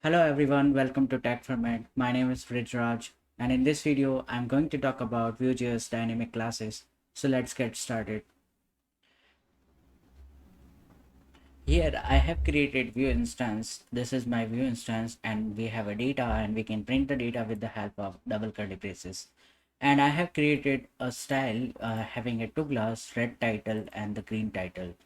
Hello everyone, welcome to TechFerment. My name is Raj, and in this video I'm going to talk about Vue.js dynamic classes. So let's get started. Here I have created Vue instance. This is my Vue instance and we have a data and we can print the data with the help of double curly braces. And I have created a style having a two class, red title and the green title.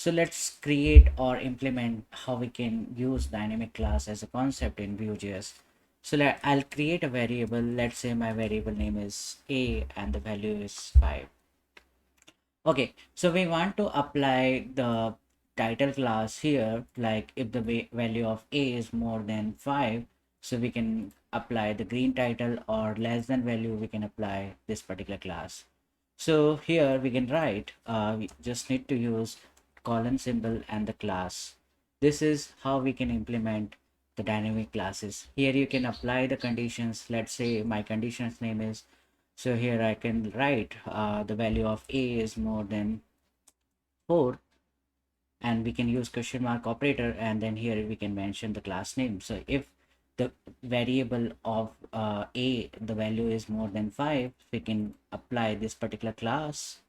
So let's create or implement how we can use dynamic class as a concept in Vue.js. So I'll create a variable. Let's say my variable name is a and the value is 5. Okay, so we want to apply the title class here, like if the value of a is more than 5, so we can apply the green title, or less than value we can apply this particular class. So here we can write, we just need to use colon symbol and the class. This is how we can implement the dynamic classes. Here you can apply the conditions. Let's say my conditions name is, so here I can write the value of a is more than 4, and we can use question mark operator, and then here we can mention the class name. So if the variable of a, the value is more than 5, we can apply this particular class,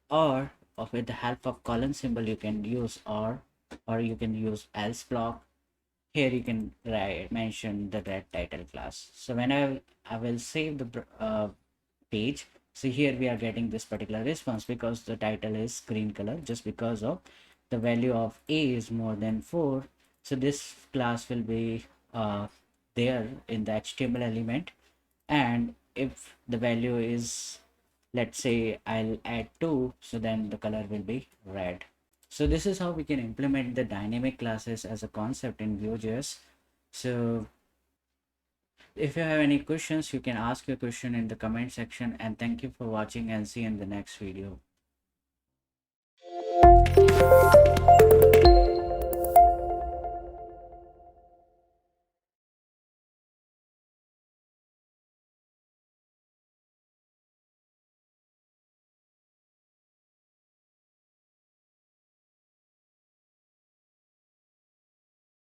or with the help of colon symbol you can use or you can use else block. Here you can mention the red title class. So when I will save the page, so here we are getting this particular response because the title is green color, just because of the value of a is more than 4. So this class will be there in the HTML element, and if the value is, let's say I'll add 2, so then the color will be red. So this is how we can implement the dynamic classes as a concept in Vue.js. So if you have any questions, you can ask your question in the comment section, and thank you for watching and see you in the next video.